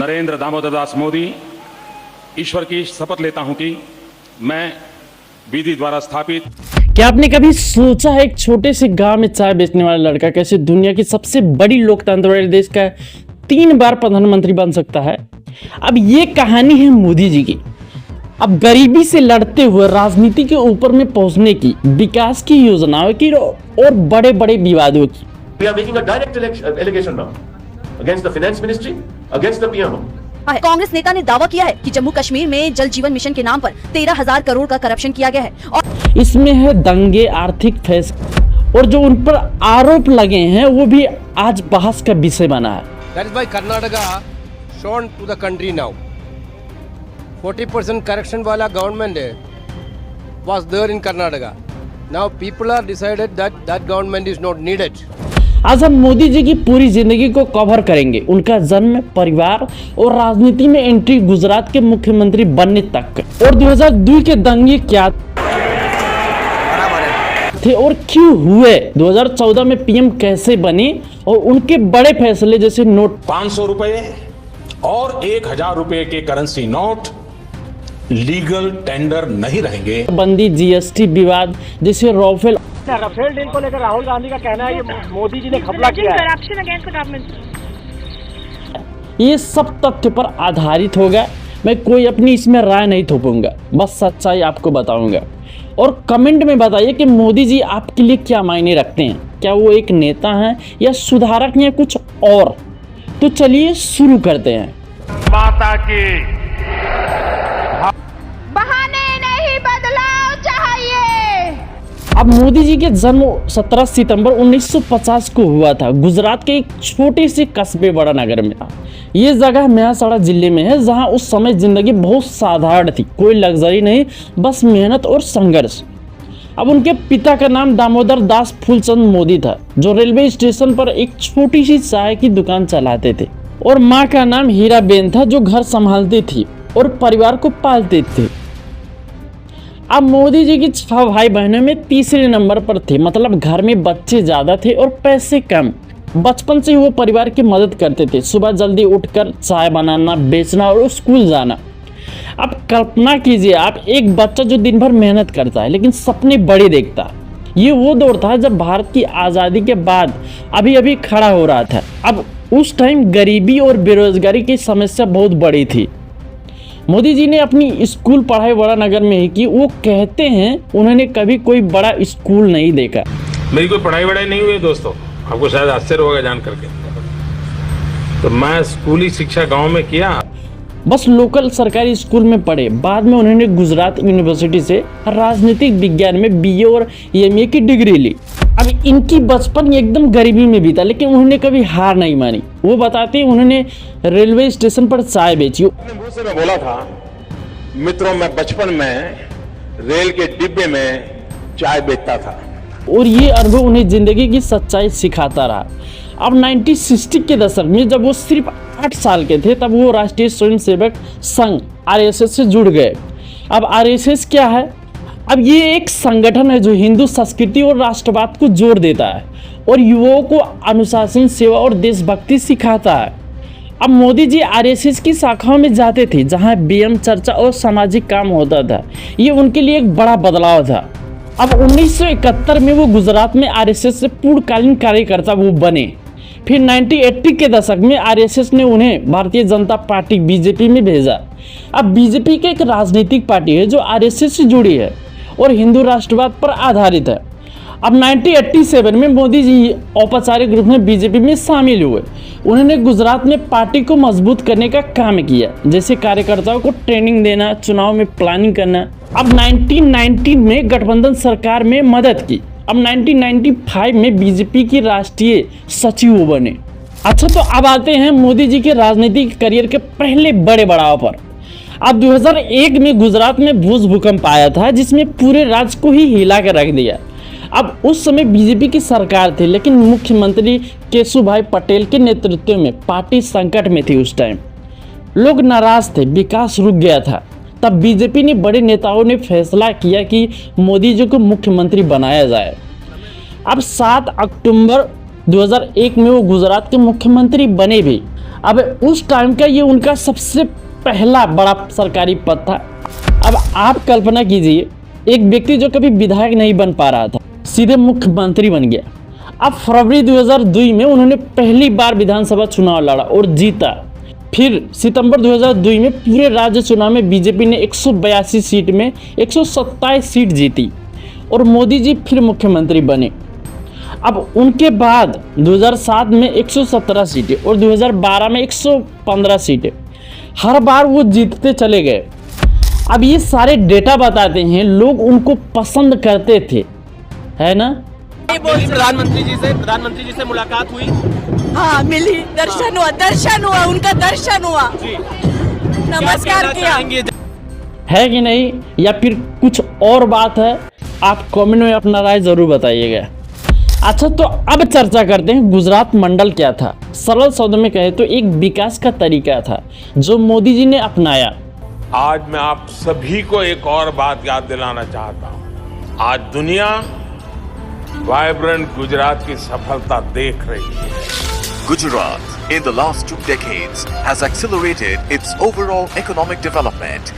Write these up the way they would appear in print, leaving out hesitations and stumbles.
नरेंद्र दामोदर दास मोदी ईश्वर की शपथ लेता हूं कि मैं विधि द्वारा स्थापित। क्या आपने कभी सोचा है एक छोटे से गांव में चाय बेचने वाला लड़का कैसे दुनिया की सबसे बड़ी लोकतंत्र वाले देश का 3 बार प्रधानमंत्री बन सकता है? अब ये कहानी है मोदी जी की। अब गरीबी से लड़ते हुए राजनीति के ऊपर में पहुंचने की, विकास की योजनाओं की और बड़े बड़े विवादों की। We are making a direct allegation now against the finance ministry, against the PMO. Congress नेता ने दावा किया है कि जम्मू कश्मीर में जल जीवन मिशन के नाम पर 13,000 करोड़ का करप्शन किया गया है और इसमें है दंगे, आर्थिक फैसले और जो उन पर आरोप लगे हैं वो भी आज बहस का विषय बना है। That is why Karnataka shown to the country now. 40% correction wala government was there in Karnataka. Now people are decided that that government is not needed. आज हम मोदी जी की पूरी जिंदगी को कवर करेंगे, उनका जन्म, परिवार और राजनीति में एंट्री, गुजरात के मुख्यमंत्री बनने तक, और 2002 के दंगे क्या थे और क्यों हुए, 2014 में पीएम कैसे बने और उनके बड़े फैसले जैसे नोट 500 रुपए और 1,000 रुपए के करेंसी नोट लीगल टेंडर नहीं रहेंगे। बंदी, जीएसटी विवाद जैसे राफेल डील को लेकर राहुल गांधी का कहना है कि मोदी जी ने घपला किया है। Corruption against the government. ये सब तथ्य पर आधारित होगा। मैं कोई अपनी इसमें राय नहीं थोपूंगा, बस सच्चाई आपको बताऊंगा। और कमेंट में बताइए कि मोदी जी आपके लिए क्या मायने रखते हैं, क्या वो एक नेता हैं या सुधारक या कुछ और। तो चलिए शुरू करते हैं। माता की बहाने नहीं, बदलाव चाहिए। अब मोदी जी के जन्म 17 सितंबर 1950 को हुआ था, गुजरात के एक छोटे से कस्बे बड़ा नगर में था। ये जगह मेहसाणा जिले में है, जहां उस समय जिंदगी बहुत साधारण थी, कोई लग्जरी नहीं, बस मेहनत और संघर्ष। अब उनके पिता का नाम दामोदर दास फूलचंद मोदी था, जो रेलवे स्टेशन पर एक छोटी सी चाय की दुकान चलाते थे, और माँ का नाम हीराबेन था, जो घर संभालती थी और परिवार को पालते थे। अब मोदी जी की 6 भाई बहनों में तीसरे नंबर पर थे, मतलब घर में बच्चे ज्यादा थे और पैसे कम। बचपन से वो परिवार की मदद करते थे, सुबह जल्दी उठकर चाय बनाना, बेचना और स्कूल जाना। अब कल्पना कीजिए आप, एक बच्चा जो दिन भर मेहनत करता है लेकिन सपने बड़े देखता है। ये वो दौर था जब भारत की आज़ादी के बाद अभी अभी खड़ा हो रहा था। अब उस टाइम गरीबी और बेरोजगारी की समस्या बहुत बड़ी थी। मोदी जी ने अपनी स्कूल पढ़ाई बड़ा नगर में ही की। वो कहते हैं उन्होंने कभी कोई बड़ा स्कूल नहीं देखा। मेरी कोई पढ़ाई वढ़ाई नहीं हुई दोस्तों, आपको शायद आश्चर्य होगा जान करके। तो मैं स्कूली शिक्षा गांव में किया, बस लोकल सरकारी स्कूल में पढ़े। बाद में उन्होंने गुजरात यूनिवर्सिटी से राजनीतिक विज्ञान में बीए और एमए की डिग्री ली। अब इनकी बचपन एकदम गरीबी में बीता, लेकिन उन्होंने कभी हार नहीं मानी। वो बताते हैं उन्होंने रेलवे स्टेशन पर चाय बेची। मुंह से मैं बोला था, मित्रों, मैं बचपन में रेल के डिब्बे में चाय बेचता था, और ये अनुभव उन्हें जिंदगी की सच्चाई सिखाता रहा। अब 1960 के दशक में जब वो सिर्फ 8 साल के थे, तब वो राष्ट्रीय स्वयंसेवक संघ आरएसएस से जुड़ गए। अब आरएसएस क्या है? अब ये एक संगठन है जो हिंदू संस्कृति और राष्ट्रवाद को जोड़ देता है और युवाओं को अनुशासन, सेवा और देशभक्ति सिखाता है। अब मोदी जी आरएसएस की शाखाओं में जाते थे, जहां व्यायाम, चर्चा और सामाजिक काम होता था। ये उनके लिए एक बड़ा बदलाव था। अब 1971 में वो गुजरात में आरएसएस से पूर्णकालीन कार्यकर्ता वो बने। फिर 1980 के दशक में आरएसएस ने उन्हें भारतीय जनता पार्टी बीजेपी में भेजा। अब बीजेपी की एक राजनीतिक पार्टी है जो आरएसएस से जुड़ी है और हिंदू राष्ट्रवाद पर आधारित है। अब 1987 में मोदी जी औपचारिक रूप में बीजेपी में शामिल हुए। उन्होंने गुजरात में पार्टी को मजबूत करने का काम किया, जैसे कार्यकर्ताओं को ट्रेनिंग देना, चुनाव में प्लानिंग करना। अब 1990 में गठबंधन सरकार में मदद की। अब 1995 में बीजेपी की राष्ट्रीय सचिव बने। अच्छा, तो अब आते हैं मोदी जी के राजनीतिक करियर के पहले बड़े पड़ाव पर। अब 2001 में गुजरात में भूकंप आया था, जिसमें पूरे राज्य को ही हिला कर रख दिया। अब उस समय बीजेपी की सरकार थी, लेकिन मुख्यमंत्री केशुभाई पटेल के नेतृत्व में पार्टी संकट में थी। उस टाइम लोग नाराज थे, विकास रुक गया था। तब बीजेपी ने बड़े नेताओं ने फैसला किया कि मोदी जी को मुख्यमंत्री बनाया जाए। अब 7 अक्टूबर 2001 में वो गुजरात के मुख्यमंत्री बने भी। अब उस टाइम का ये उनका सबसे पहला बड़ा सरकारी पद था। अब आप कल्पना कीजिए, एक व्यक्ति जो कभी विधायक नहीं बन पा रहा था सीधे मुख्यमंत्री बन गया। अब फरवरी 2002 में उन्होंने पहली बार विधानसभा चुनाव लड़ा और जीता। फिर सितंबर 2002 में पूरे राज्य चुनाव में बीजेपी ने 182 सीट में 127 सीट जीती और मोदी जी फिर मुख्यमंत्री बने। अब उनके बाद 2007 में 117 सीटें और 2012 में 115 सीटें, हर बार वो जीतते चले गए। अब ये सारे डेटा बताते हैं लोग उनको पसंद करते थे, है ना। प्रधानमंत्री जी से मुलाकात हुई। हाँ मिली, दर्शन हुआ उनका दर्शन हुआ, नमस्कार किया, है कि नहीं, या फिर कुछ और बात है? आप कमेंट में अपना राय जरूर बताइएगा। अच्छा, तो अब चर्चा करते हैं गुजरात मंडल क्या था। सरल शब्दों में कहे तो एक विकास का तरीका था जो मोदी जी ने अपनाया। आज मैं आप सभी को एक और बात याद दिलाना चाहता हूं। आज दुनिया वाइब्रेंट गुजरात की सफलता देख रही है। Gujarat in the last 2 decades has accelerated its overall economic development.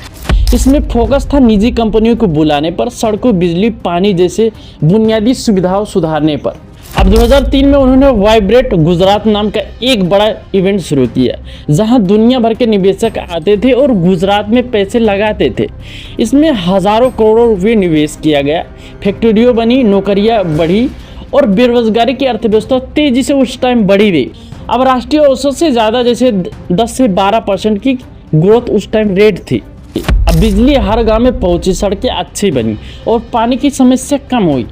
इसमें फोकस था निजी कंपनियों को बुलाने पर, सड़कों, बिजली, पानी जैसे बुनियादी सुविधाओं सुधारने पर। अब 2003 में उन्होंने वाइब्रेंट गुजरात नाम का एक बड़ा इवेंट शुरू किया जहां दुनिया भर के निवेशक आते थे और गुजरात में पैसे लगाते थे। इसमें हजारों करोड़ों रुपये निवेश किया गया, फैक्ट्रियों बनी, नौकरियां बढ़ी और बेरोजगारी की अर्थव्यवस्था तेजी से उस टाइम बढ़ी हुई। अब राष्ट्रीय औसत से ज़्यादा जैसे 10 से 12% की ग्रोथ उस टाइम रेट थी। अब बिजली हर गांव में पहुंची, सड़कें अच्छी बनी और पानी की समस्या कम हुई।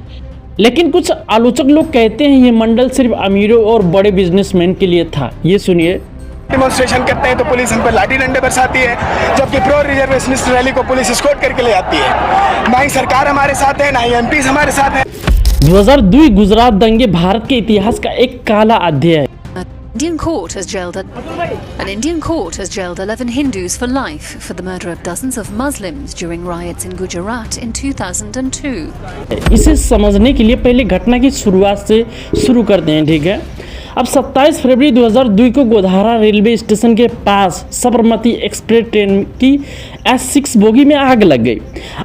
लेकिन कुछ आलोचक लोग कहते हैं ये मंडल सिर्फ अमीरों और बड़े बिजनेसमैन के लिए था। ये सुनिए। डिमॉन्स्ट्रेशन करते हैं तो पुलिस हम पर लाठी डंडे बरसाती है, जबकि प्रो रिजर्वेशनिस्ट रैली को पुलिस एस्कॉर्ट करके ले जाती है। ना ही सरकार हमारे साथ है, ना ही एमपीज हमारे साथ है। 2002 गुजरात दंगे भारत के इतिहास का एक काला अध्याय है। An Indian court has jailed 11 Hindus for life for the murder of dozens of Muslims during riots in Gujarat in 2002. इसे समझने के लिए पहले घटना की शुरुआत से शुरू करते हैं, ठीक है। अब 27 फरवरी 2002 को गोधारा रेलवे स्टेशन के पास साबरमती एक्सप्रेस ट्रेन की S6 बोगी में आग लग गई।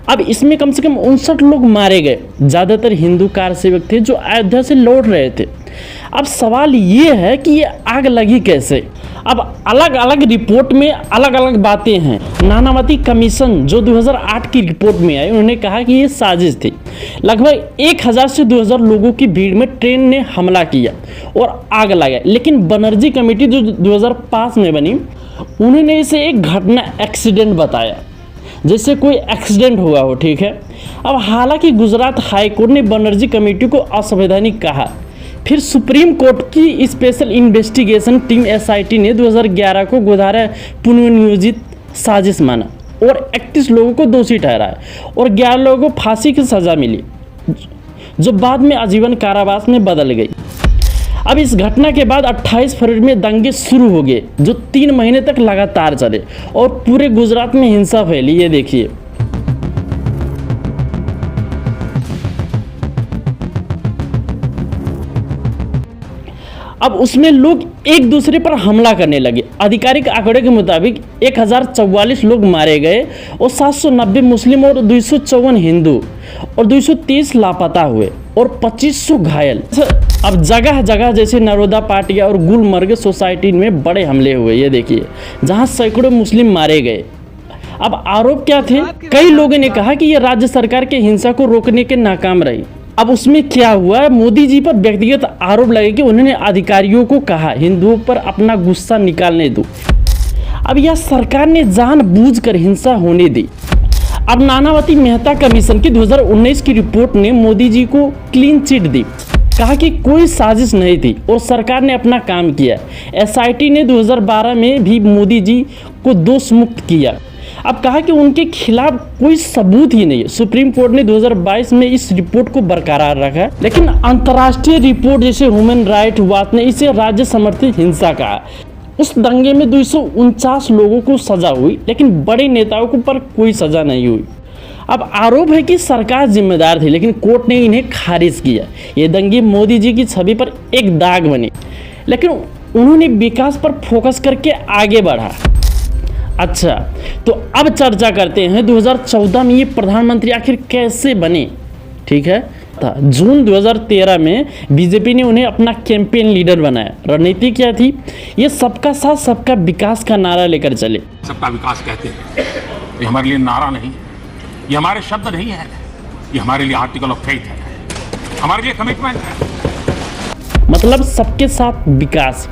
अब इसमें कम से कम 59 लोग मारे गए, ज़्यादातर हिंदू कार सेवक थे जो अयोध्या से लौट रहे थे। अब सवाल ये है कि ये आग लगी कैसे। अब अलग अलग रिपोर्ट में अलग अलग बातें हैं। नानावती कमीशन जो 2008 की रिपोर्ट में आई, उन्होंने कहा कि ये साजिश थी। लगभग 1000 से 2000 लोगों की भीड़ में ट्रेन ने हमला किया और आग लगाई। लेकिन बनर्जी कमेटी जो 2005 में बनी, उन्होंने इसे एक घटना एक्सीडेंट बताया, जैसे कोई एक्सीडेंट हुआ हो, ठीक है। अब हालांकि गुजरात हाई कोर्ट ने बनर्जी कमेटी को असंवैधानिक कहा। फिर सुप्रीम कोर्ट की स्पेशल इन्वेस्टिगेशन टीम SIT ने 2011 को गोधारा पुनर्नियोजित साजिश माना और 31 लोगों को दोषी ठहराया और 11 लोगों को फांसी की सजा मिली, जो बाद में आजीवन कारावास में बदल गई। अब इस घटना के बाद 28 फरवरी में दंगे शुरू हो गए जो 3 महीने तक लगातार चले और पूरे गुजरात में हिंसा फैली। ये देखिए। अब उसमें लोग एक दूसरे पर हमला करने लगे। आधिकारिक आंकड़े के मुताबिक 1044 लोग मारे गए और 790 मुस्लिम और 254 हिंदू और 230 लापता हुए और 2500 घायल। अब जगह जगह जैसे नरोदा, पाटिया और गुलमर्ग सोसाइटी में बड़े हमले हुए। ये देखिए, जहां सैकड़ों मुस्लिम मारे गए। अब आरोप क्या थे? कई लोगों ने कहा कि यह राज्य सरकार के हिंसा को रोकने के नाकाम रही। अब उसमें क्या हुआ, मोदी जी पर व्यक्तिगत आरोप लगे कि उन्होंने अधिकारियों को कहा हिंदुओं पर अपना गुस्सा निकालने दो। अब यह सरकार ने जानबूझकर हिंसा होने दी। अब नानावती मेहता कमीशन की 2019 की रिपोर्ट ने मोदी जी को क्लीन चिट दी, कहा कि कोई साजिश नहीं थी और सरकार ने अपना काम किया। SIT ने 2012 में भी मोदी जी को दोष मुक्त किया। अब कहा कि उनके खिलाफ कोई सबूत ही नहीं है। सुप्रीम कोर्ट ने 2022 में इस रिपोर्ट को बरकरार रखा, लेकिन अंतर्राष्ट्रीय रिपोर्ट जैसे ह्यूमन राइट वॉच ने इसे राज्य समर्थित हिंसा कहा। उस दंगे में 249 लोगों को सजा हुई, लेकिन बड़े नेताओं को पर कोई सजा नहीं हुई। अब आरोप है कि सरकार जिम्मेदार थी, लेकिन कोर्ट ने इन्हें खारिज किया। ये दंगे मोदी जी की छवि पर एक दाग बने, लेकिन उन्होंने विकास पर फोकस करके आगे बढ़ा। अच्छा, तो अब चर्चा करते हैं 2014 में ये प्रधानमंत्री आखिर कैसे बने। ठीक है, जून 2013 में बीजेपी ने उन्हें अपना कैंपेन लीडर बनाया। रणनीति क्या थी? ये सबका साथ सबका विकास का नारा लेकर चले। सबका विकास कहते हैं, ये हमारे लिए नारा नहीं, ये हमारे शब्द नहीं है, ये हमारे लिए आर्टिकल ऑफ फेथ है, हमारे लिए कमिटमेंट है। मतलब सबके साथ विकास।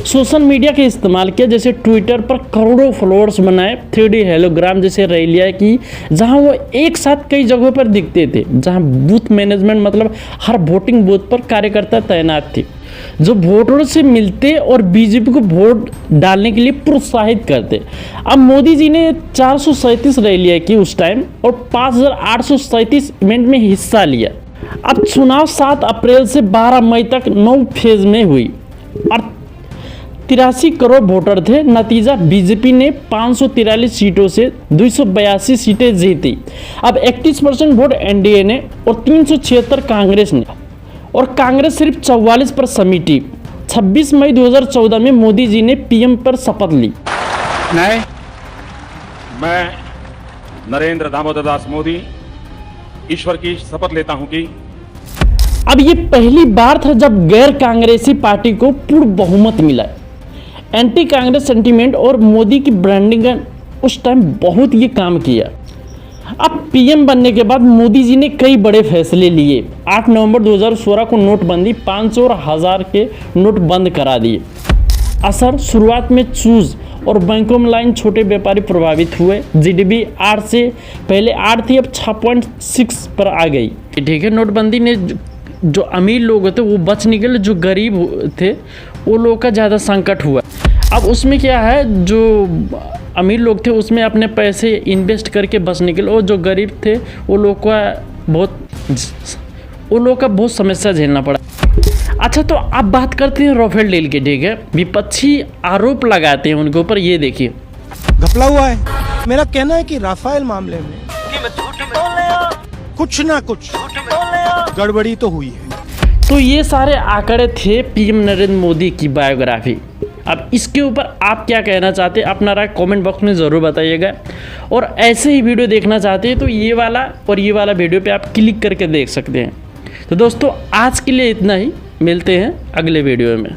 सोशल मीडिया का इस्तेमाल किया, जैसे ट्विटर पर करोड़ों फॉलोअर्स बनाए, 3D हेलोग्राम जैसे रैलियाँ की, जहां वो एक साथ कई जगहों पर दिखते थे, जहां बूथ मैनेजमेंट मतलब हर वोटिंग बूथ पर कार्यकर्ता तैनात थे जो वोटरों से मिलते और बीजेपी को वोट डालने के लिए प्रोत्साहित करते। अब मोदी जी ने 437 रैलियाँ की उस टाइम और 5837 इवेंट में हिस्सा लिया। अब चुनाव 7 अप्रैल से 12 मई तक 9 फेज में हुई और 83 करोड़ वोटर थे। नतीजा, बीजेपी ने 543 सीटों से 282 सीटें जीती। अब 31% वोट एनडीए ने और 376 कांग्रेस ने, और कांग्रेस सिर्फ 44 पर समिटी। 26 मई 2014 में मोदी जी ने पीएम पर शपथ ली। नहीं, मैं नरेंद्र दामोदर दास मोदी ईश्वर की शपथ लेता हूं कि अब ये पहली बार था जब गैर कांग्रेसी पार्टी को पूर्ण बहुमत मिला। एंटी कांग्रेस सेंटीमेंट और मोदी की ब्रांडिंग उस टाइम बहुत ये काम किया। अब पीएम बनने के बाद मोदी जी ने कई बड़े फैसले लिए। 8 नवंबर 2016 को नोटबंदी, 500 और 1000 के नोट बंद करा दिए। असर, शुरुआत में चूज और बैंकों में लाइन छोटे व्यापारी प्रभावित हुए। जीडीपी 8 से पहले 8 थी, अब 6.6 पर आ गई। ठीक है, नोटबंदी ने जो अमीर लोग थे वो बच निकले, जो गरीब थे वो लोग का ज़्यादा संकट हुआ। अब उसमें क्या है, जो अमीर लोग थे उसमें अपने पैसे इन्वेस्ट करके बच निकले, और जो गरीब थे वो लोग का बहुत समस्या झेलना पड़ा। अच्छा, तो अब बात करते हैं राफेल डील की। ठीक है, विपक्षी आरोप लगाते हैं उनके ऊपर, ये देखिए। घपला हुआ है। मेरा कहना है कि राफेल मामले में कुछ ना कुछ गड़बड़ी तो हुई है। तो ये सारे आंकड़े थे पीएम नरेंद्र मोदी की बायोग्राफी। अब इसके ऊपर आप क्या कहना चाहते हैं, अपना राय कमेंट बॉक्स में ज़रूर बताइएगा। और ऐसे ही वीडियो देखना चाहते हैं तो ये वाला और ये वाला वीडियो पे आप क्लिक करके देख सकते हैं। तो दोस्तों, आज के लिए इतना ही, मिलते हैं अगले वीडियो में।